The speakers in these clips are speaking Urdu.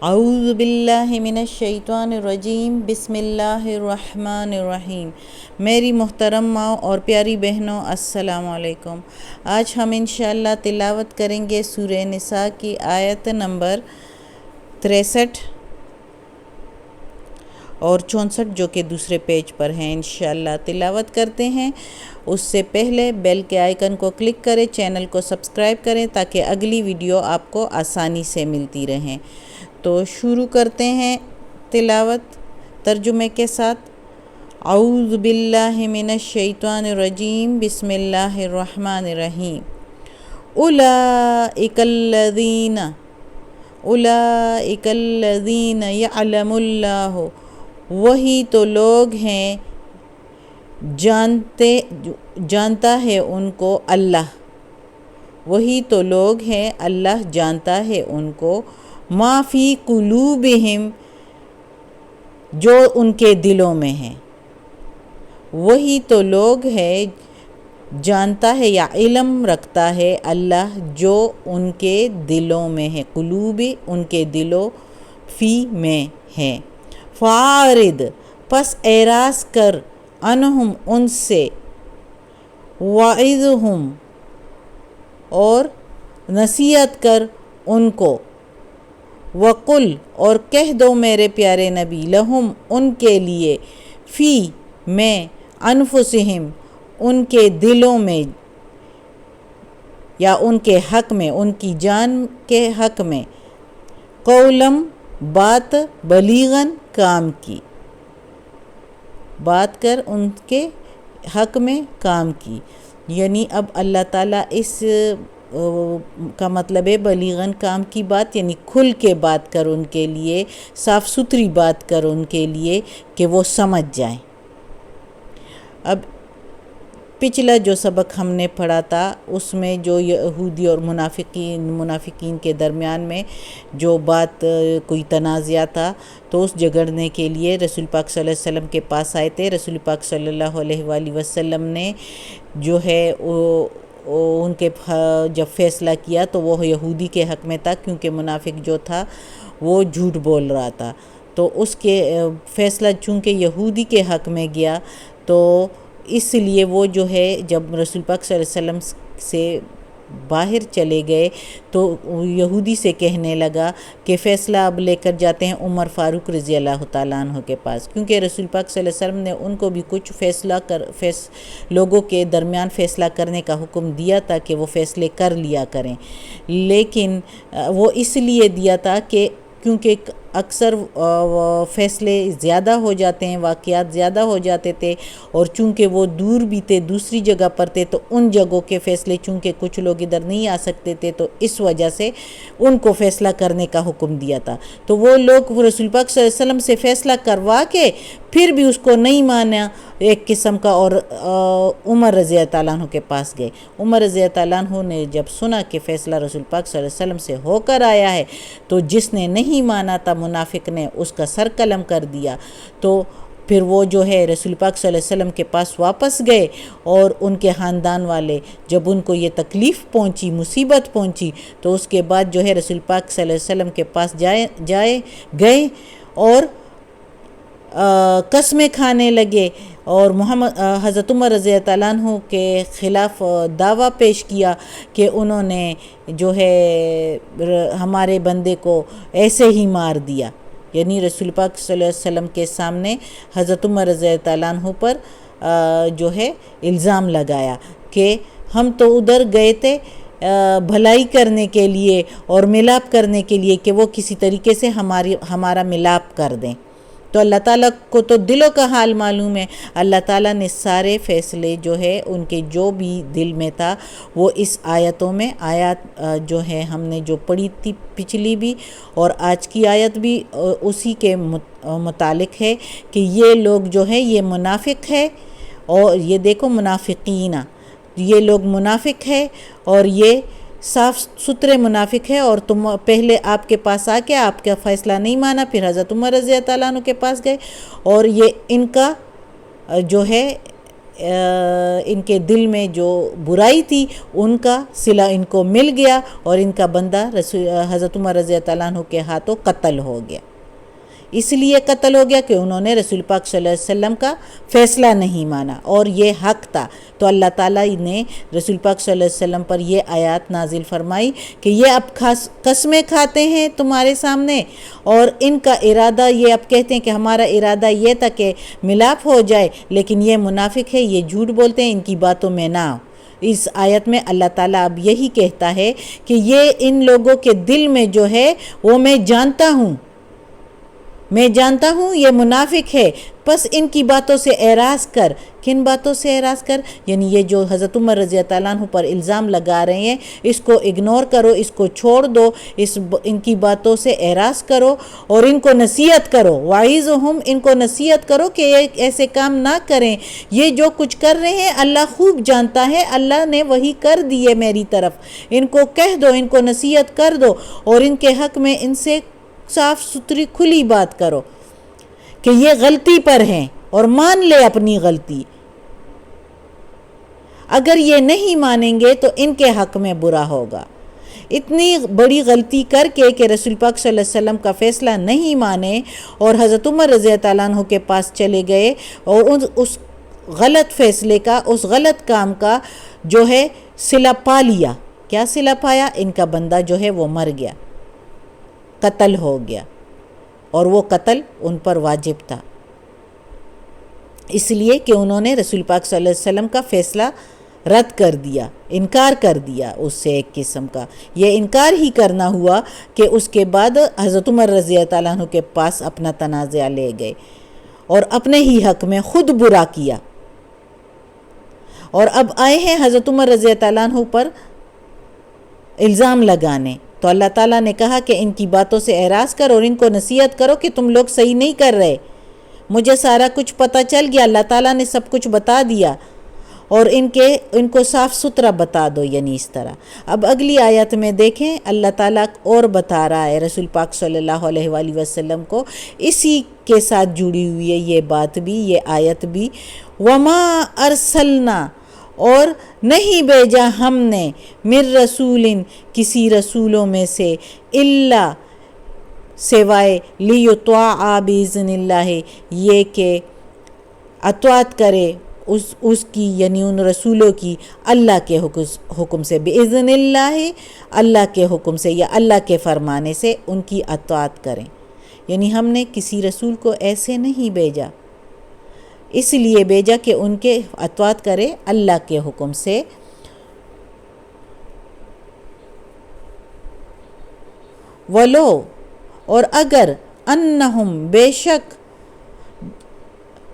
اعوذ باللہ من الشیطان الرجیم، بسم اللہ الرحمن الرحیم۔ میری محترم ماں اور پیاری بہنوں، السلام علیکم۔ آج ہم انشاءاللہ تلاوت کریں گے سورہ نساء کی آیت نمبر 63 اور 64 جو کہ دوسرے پیج پر ہیں۔ انشاءاللہ تلاوت کرتے ہیں۔ اس سے پہلے بیل کے آئیکن کو کلک کریں، چینل کو سبسکرائب کریں تاکہ اگلی ویڈیو آپ کو آسانی سے ملتی رہیں۔ تو شروع کرتے ہیں تلاوت ترجمے کے ساتھ۔ اعوذ باللہ من الشیطان الرجیم، بسم اللہ الرحمن الرحیم۔ اولئک الذین یعلم اللہ، وہی تو لوگ ہیں جانتا ہے ان کو اللہ، وہی تو لوگ ہیں اللہ جانتا ہے ان کو، ما فی قلوبہم، جو ان کے دلوں میں ہے۔ وہی تو لوگ ہے جانتا ہے یا علم رکھتا ہے اللہ جو ان کے دلوں میں ہے، قلوب ان کے دلوں، فی میں ہے۔ فاعرض، پس اعراض کر، عنہم ان سے، وعظہم، اور نصیحت کر ان کو، وقل، اور کہہ دو میرے پیارے نبی، لہم ان کے لیے، فی میں، انفسہم ان کے دلوں میں، یا ان کے حق میں، ان کی جان کے حق میں، قولم، بات، بلیغاً، کام کی، بات کر ان کے حق میں کام کی۔ یعنی اب اللہ تعالیٰ اس کا مطلب ہے بلیغاً کام کی بات، یعنی کھل کے بات کر ان کے لیے، صاف ستھری بات کر ان کے لیے کہ وہ سمجھ جائیں۔ اب پچھلا جو سبق ہم نے پڑھا تھا اس میں جو یہودی اور منافقین کے درمیان میں جو بات کوئی تنازعہ تھا، تو اس جگڑنے کے لیے رسول پاک صلی اللہ علیہ وسلم کے پاس آئے تھے۔ رسول پاک صلی اللہ علیہ وآلہ وسلم نے جو ہے ان کے جب فیصلہ کیا تو وہ یہودی کے حق میں تھا، کیونکہ منافق جو تھا وہ جھوٹ بول رہا تھا، تو اس کے فیصلہ چونکہ یہودی کے حق میں گیا، تو اس لیے وہ جو ہے جب رسول پاک صلی اللہ علیہ وسلم سے باہر چلے گئے تو یہودی سے کہنے لگا کہ فیصلہ اب لے کر جاتے ہیں عمر فاروق رضی اللہ تعالیٰ عنہ کے پاس، کیونکہ رسول پاک صلی اللہ علیہ وسلم نے ان کو بھی کچھ لوگوں کے درمیان فیصلہ کرنے کا حکم دیا تھا کہ وہ فیصلے کر لیا کریں، لیکن وہ اس لیے دیا تھا کہ کیونکہ اکثر فیصلے زیادہ ہو جاتے ہیں، واقعات زیادہ ہو جاتے تھے، اور چونکہ وہ دور بھی تھے، دوسری جگہ پر تھے، تو ان جگہوں کے فیصلے چونکہ کچھ لوگ ادھر نہیں آ سکتے تھے، تو اس وجہ سے ان کو فیصلہ کرنے کا حکم دیا تھا۔ تو وہ لوگ رسول پاک صلی اللہ علیہ وسلم سے فیصلہ کروا کے پھر بھی اس کو نہیں مانا ایک قسم کا، اور عمر رضی اللہ عنہ کے پاس گئے۔ عمر رضی اللہ عنہ نے جب سنا کہ فیصلہ رسول پاک صلی اللہ علیہ وسلم سے ہو کر آیا ہے، تو جس نے نہیں مانا تھا منافق نے اس کا سر قلم کر دیا، تو پھر وہ جو ہے رسول پاک صلی اللہ علیہ وسلم کے پاس واپس گئے، اور ان کے خاندان والے جب ان کو یہ تکلیف پہنچی، مصیبت پہنچی، تو اس کے بعد جو ہے رسول پاک صلی اللہ علیہ وسلم کے پاس گئے اور قسمیں کھانے لگے، اور حضرت عمر رضی اللہ عنہ کے خلاف دعویٰ پیش کیا کہ انہوں نے جو ہے ہمارے بندے کو ایسے ہی مار دیا، یعنی رسول پاک صلی اللہ علیہ وسلم کے سامنے حضرت عمر رضی اللہ عنہ پر جو ہے الزام لگایا کہ ہم تو ادھر گئے تھے بھلائی کرنے کے لیے اور ملاپ کرنے کے لیے کہ وہ کسی طریقے سے ہمارا ملاپ کر دیں۔ تو اللہ تعالیٰ کو تو دلوں کا حال معلوم ہے، اللہ تعالیٰ نے سارے فیصلے جو ہے ان کے جو بھی دل میں تھا وہ اس آیتوں میں، آیات جو ہے ہم نے جو پڑھی تھی پچھلی بھی اور آج کی آیت بھی اسی کے متعلق ہے کہ یہ لوگ جو ہے یہ منافق ہے، اور یہ دیکھو منافقین، یہ لوگ منافق ہے اور یہ صاف ستھرے منافق ہے، اور تم پہلے آپ کے پاس آ کے آپ کا فیصلہ نہیں مانا، پھر حضرت عمر رضی اللہ عنہ کے پاس گئے، اور یہ ان کا جو ہے ان کے دل میں جو برائی تھی ان کا صلہ ان کو مل گیا اور ان کا بندہ حضرت عمر رضی اللہ عنہ کے ہاتھوں قتل ہو گیا۔ اس لیے قتل ہو گیا کہ انہوں نے رسول پاک صلی اللہ علیہ وسلم کا فیصلہ نہیں مانا اور یہ حق تھا۔ تو اللہ تعالیٰ نے رسول پاک صلی اللہ علیہ وسلم پر یہ آیات نازل فرمائی کہ یہ اب قسمیں کھاتے ہیں تمہارے سامنے اور ان کا ارادہ، یہ اب کہتے ہیں کہ ہمارا ارادہ یہ تھا کہ ملاپ ہو جائے، لیکن یہ منافق ہے، یہ جھوٹ بولتے ہیں، ان کی باتوں میں نہ آؤ۔ اس آیت میں اللہ تعالیٰ اب یہی کہتا ہے کہ یہ ان لوگوں کے دل میں جو ہے وہ میں جانتا ہوں، یہ منافق ہے، بس ان کی باتوں سے اعراض کر۔ کن باتوں سے اعراض کر؟ یعنی یہ جو حضرت عمر رضی اللہ عنہ پر الزام لگا رہے ہیں، اس کو اگنور کرو، اس کو چھوڑ دو، ان کی باتوں سے اعراض کرو اور ان کو نصیحت کرو۔ وَعِظْهُمْ، ان کو نصیحت کرو کہ یہ ایسے کام نہ کریں، یہ جو کچھ کر رہے ہیں اللہ خوب جانتا ہے، اللہ نے وہی کر دی ہے میری طرف، ان کو کہہ دو، ان کو نصیحت کر دو اور ان کے حق میں ان سے صاف ستھری کھلی بات کرو کہ یہ غلطی پر ہیں اور مان لے اپنی غلطی۔ اگر یہ نہیں مانیں گے تو ان کے حق میں برا ہوگا۔ اتنی بڑی غلطی کر کے کہ رسول پاک صلی اللہ علیہ وسلم کا فیصلہ نہیں مانے اور حضرت عمر رضی اللہ عنہ کے پاس چلے گئے اور اس غلط فیصلے کا، اس غلط کام کا جو ہے صلہ پا لیا۔ کیا صلہ پایا؟ ان کا بندہ جو ہے وہ مر گیا، قتل ہو گیا، اور وہ قتل ان پر واجب تھا، اس لیے کہ انہوں نے رسول پاک صلی اللہ علیہ وسلم کا فیصلہ رد کر دیا، انکار کر دیا اس سے ایک قسم کا۔ یہ انکار ہی کرنا ہوا کہ اس کے بعد حضرت عمر رضی اللہ عنہ کے پاس اپنا تنازع لے گئے اور اپنے ہی حق میں خود برا کیا، اور اب آئے ہیں حضرت عمر رضی اللہ عنہ پر الزام لگانے۔ تو اللہ تعالیٰ نے کہا کہ ان کی باتوں سے اعراض کرو اور ان کو نصیحت کرو کہ تم لوگ صحیح نہیں کر رہے، مجھے سارا کچھ پتہ چل گیا، اللہ تعالیٰ نے سب کچھ بتا دیا اور ان کو صاف ستھرا بتا دو، یعنی اس طرح۔ اب اگلی آیت میں دیکھیں اللہ تعالیٰ اور بتا رہا ہے رسول پاک صلی اللہ علیہ وآلہ وسلم کو، اسی کے ساتھ جڑی ہوئی ہے یہ بات بھی، یہ آیت بھی۔ وَمَا أَرْسَلْنَا، اور نہیں بھیجا ہم نے، من رسول، کسی رسولوں میں سے، اللہ، سوائے لیطاع بإذن اللہ، یہ کہ اطاعت کرے اس کی، یعنی ان رسولوں کی اللہ کے حکم سے، بإذن اللہ، اللہ کے حکم سے یا اللہ کے فرمانے سے ان کی اطاعت کریں۔ یعنی ہم نے کسی رسول کو ایسے نہیں بھیجا، اس لیے بھیجا کہ ان کے اطاعت کرے اللہ کے حکم سے۔ ولو، اور اگر، انہم، بے شک،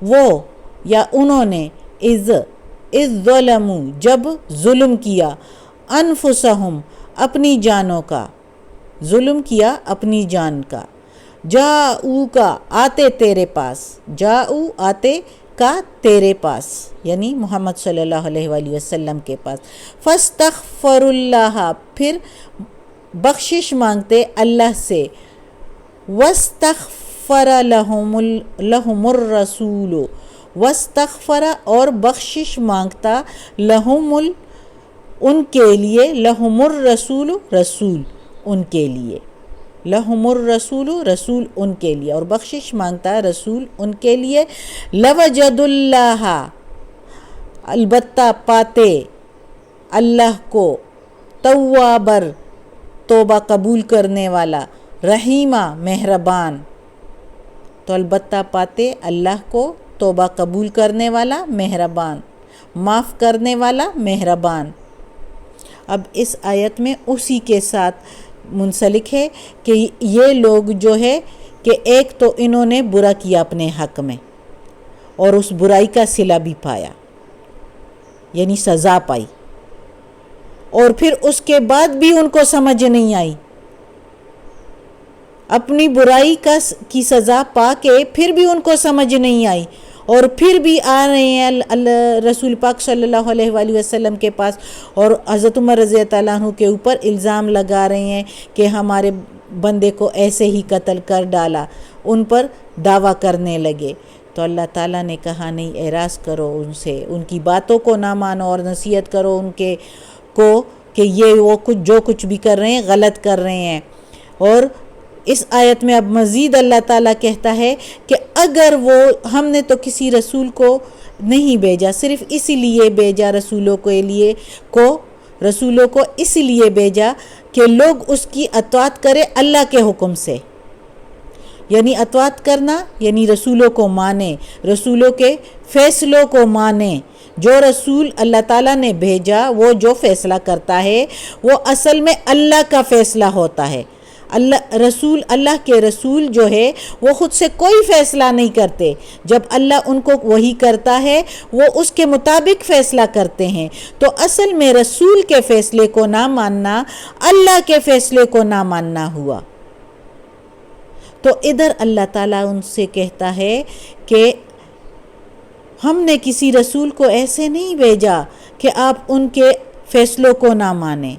وہ یا انہوں نے، اذ ظلموا، جب ظلم کیا، انفسہم، اپنی جانوں کا، ظلم کیا اپنی جان کا، جاؤ کا، آتے تیرے پاس، جاؤ، آتے کا تیرے پاس، یعنی محمد صلی اللہ علیہ وآلہ وسلم کے پاس، فاستغفروا اللہ، پھر بخشش مانگتے اللہ سے، واستغفر لہم الرسول، واستغفر، اور بخشش مانگتا، لہم، ان کے لیے، لہم الرسول، رسول ان کے لیے، لہم الرسول، رسول ان کے لیے، اور بخشش مانگتا رسول ان کے لیے، لوجد اللہ، البتہ پاتے اللہ کو، توابر، توبہ قبول کرنے والا، رحیمہ، مہربان۔ تو البتہ پاتے اللہ کو توبہ قبول کرنے والا، مہربان، معاف کرنے والا، مہربان۔ اب اس آیت میں اسی کے ساتھ منسلک ہے کہ یہ لوگ جو ہے کہ ایک تو انہوں نے برا کیا اپنے حق میں اور اس برائی کا صلہ بھی پایا، یعنی سزا پائی، اور پھر اس کے بعد بھی ان کو سمجھ نہیں آئی، اپنی برائی کی سزا پا کے پھر بھی ان کو سمجھ نہیں آئی، اور پھر بھی آ رہے ہیں رسول پاک صلی اللہ علیہ وآلہ وسلم کے پاس اور حضرت عمر رضی اللہ عنہ کے اوپر الزام لگا رہے ہیں کہ ہمارے بندے کو ایسے ہی قتل کر ڈالا، ان پر دعویٰ کرنے لگے۔ تو اللہ تعالیٰ نے کہا نہیں، اعراض کرو ان سے، ان کی باتوں کو نہ مانو اور نصیحت کرو ان کے کو کہ یہ وہ جو کچھ بھی کر رہے ہیں غلط کر رہے ہیں۔ اور اس آیت میں اب مزید اللہ تعالیٰ کہتا ہے کہ اگر ہم نے تو کسی رسول کو نہیں بھیجا، صرف اسی لیے بھیجا رسولوں کو اسی لیے بھیجا کہ لوگ اس کی اطاعت کرے اللہ کے حکم سے، یعنی اطاعت کرنا یعنی رسولوں کو مانے، رسولوں کے فیصلوں کو مانے۔ جو رسول اللہ تعالیٰ نے بھیجا وہ جو فیصلہ کرتا ہے وہ اصل میں اللہ کا فیصلہ ہوتا ہے۔ اللہ کے رسول جو ہے وہ خود سے کوئی فیصلہ نہیں کرتے، جب اللہ ان کو وحی کرتا ہے وہ اس کے مطابق فیصلہ کرتے ہیں۔ تو اصل میں رسول کے فیصلے کو نہ ماننا اللہ کے فیصلے کو نہ ماننا ہوا۔ تو ادھر اللہ تعالیٰ ان سے کہتا ہے کہ ہم نے کسی رسول کو ایسے نہیں بھیجا کہ آپ ان کے فیصلوں کو نہ مانیں،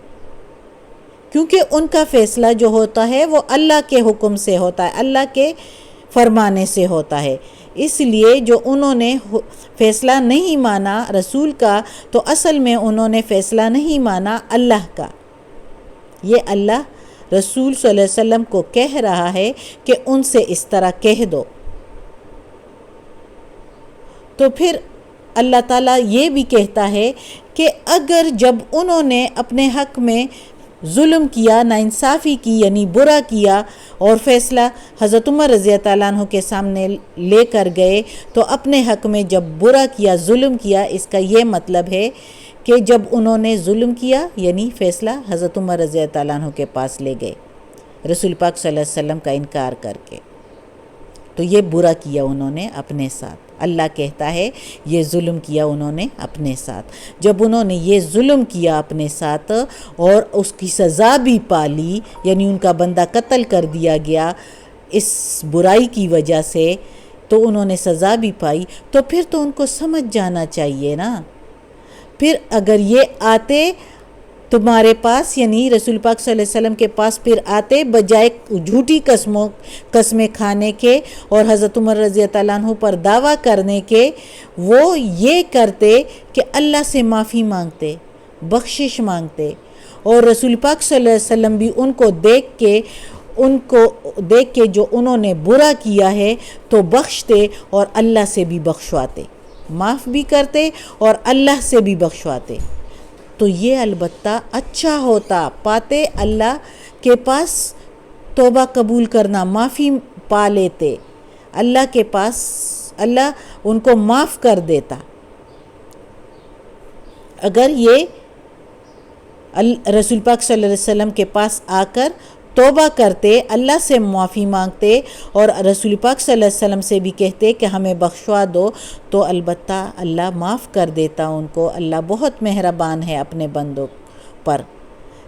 کیونکہ ان کا فیصلہ جو ہوتا ہے وہ اللہ کے حکم سے ہوتا ہے، اللہ کے فرمانے سے ہوتا ہے۔ اس لیے جو انہوں نے فیصلہ نہیں مانا رسول کا، تو اصل میں انہوں نے فیصلہ نہیں مانا اللہ کا۔ یہ اللہ رسول صلی اللہ علیہ وسلم کو کہہ رہا ہے کہ ان سے اس طرح کہہ دو۔ تو پھر اللہ تعالیٰ یہ بھی کہتا ہے کہ اگر جب انہوں نے اپنے حق میں ظلم کیا، ناانصافی کی یعنی برا کیا، اور فیصلہ حضرت عمر رضی اللہ عنہ کے سامنے لے کر گئے، تو اپنے حق میں جب برا کیا، ظلم کیا، اس کا یہ مطلب ہے کہ جب انہوں نے ظلم کیا یعنی فیصلہ حضرت عمر رضی اللہ عنہ کے پاس لے گئے رسول پاک صلی اللہ علیہ وسلم کا انکار کر کے، تو یہ برا کیا انہوں نے اپنے ساتھ۔ اللہ کہتا ہے یہ ظلم کیا انہوں نے اپنے ساتھ۔ جب انہوں نے یہ ظلم کیا اپنے ساتھ اور اس کی سزا بھی پالی، یعنی ان کا بندہ قتل کر دیا گیا اس برائی کی وجہ سے، تو انہوں نے سزا بھی پائی، تو پھر تو ان کو سمجھ جانا چاہیے نا۔ پھر اگر یہ آتے تمہارے پاس، یعنی رسول پاک صلی اللہ علیہ وسلم کے پاس پھر آتے بجائے جھوٹی قسمیں کھانے کے اور حضرت عمر رضی اللہ عنہ پر دعویٰ کرنے کے، وہ یہ کرتے کہ اللہ سے معافی مانگتے، بخشش مانگتے، اور رسول پاک صلی اللہ علیہ وسلم بھی ان کو دیکھ کے جو انہوں نے برا کیا ہے تو بخشتے اور اللہ سے بھی بخشواتے، معاف بھی کرتے اور اللہ سے بھی بخشواتے۔ تو یہ البتہ اچھا ہوتا، پاتے اللہ کے پاس توبہ قبول کرنا، معافی پا لیتے اللہ کے پاس، اللہ ان کو معاف کر دیتا۔ اگر یہ رسول پاک صلی اللہ علیہ وسلم کے پاس آ کر توبہ کرتے، اللہ سے معافی مانگتے اور رسول پاک صلی اللہ علیہ وسلم سے بھی کہتے کہ ہمیں بخشوا دو، تو البتہ اللہ معاف کر دیتا ان کو۔ اللہ بہت مہربان ہے اپنے بندوں پر۔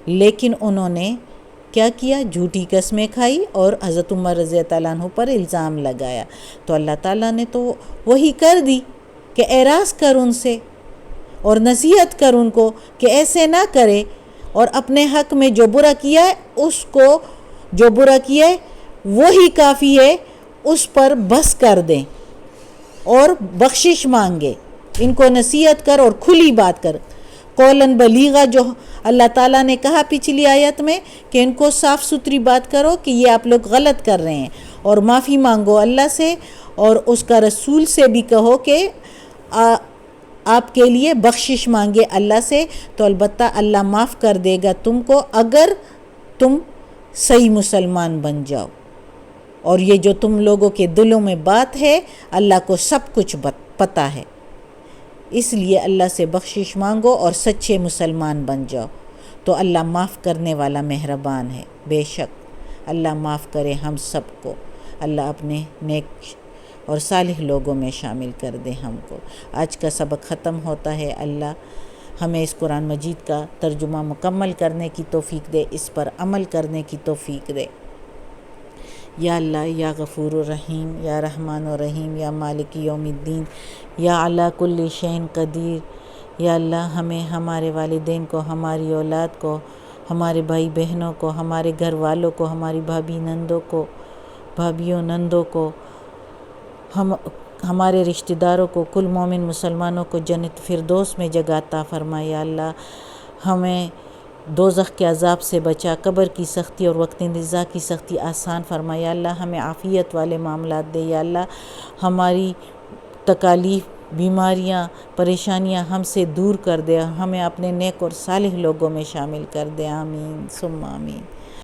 لیکن انہوں نے کیا کیا؟ جھوٹی قسمیں کھائی اور حضرت عمر رضی اللہ عنہ پر الزام لگایا۔ تو اللہ تعالیٰ نے تو وہی کر دی کہ اعراض کر ان سے اور نصیحت کر ان کو کہ ایسے نہ کرے، اور اپنے حق میں جو برا کیا ہے اس کو، جو برا کیا ہے وہی کافی ہے، اس پر بس کر دیں اور بخشش مانگے، ان کو نصیحت کر اور کھلی بات کر۔ قولاً بلیغا جو اللہ تعالیٰ نے کہا پچھلی آیت میں کہ ان کو صاف ستھری بات کرو کہ یہ آپ لوگ غلط کر رہے ہیں، اور معافی مانگو اللہ سے، اور اس کا رسول سے بھی کہو کہ آپ کے لیے بخشش مانگے اللہ سے، تو البتہ اللہ معاف کر دے گا تم کو اگر تم صحیح مسلمان بن جاؤ۔ اور یہ جو تم لوگوں کے دلوں میں بات ہے اللہ کو سب کچھ پتہ ہے، اس لیے اللہ سے بخشش مانگو اور سچے مسلمان بن جاؤ، تو اللہ معاف کرنے والا مہربان ہے۔ بے شک اللہ معاف کرے ہم سب کو، اللہ اپنے نیک اور صالح لوگوں میں شامل کر دے ہم کو۔ آج کا سبق ختم ہوتا ہے۔ اللہ ہمیں اس قرآن مجید کا ترجمہ مکمل کرنے کی توفیق دے، اس پر عمل کرنے کی توفیق دے۔ یا اللہ، یا غفور الرحیم، یا رحمان الرحیم، یا مالک یوم الدین، یا علی کل شیء قدیر۔ یا اللہ ہمیں، ہمارے والدین کو، ہماری اولاد کو، ہمارے بھائی بہنوں کو، ہمارے گھر والوں کو، ہماری بھابیوں نندوں کو، ہمارے رشتہ داروں کو، کل مومن مسلمانوں کو جنت فردوس میں جگہ عطا فرما یا اللہ۔ ہمیں دوزخ کے عذاب سے بچا، قبر کی سختی اور وقت نزاع کی سختی آسان فرما یا اللہ۔ ہمیں عافیت والے معاملات دے یا اللہ۔ ہماری تکالیف، بیماریاں، پریشانیاں ہم سے دور کر دے، ہمیں اپنے نیک اور صالح لوگوں میں شامل کر دے، آمین ثم آمین۔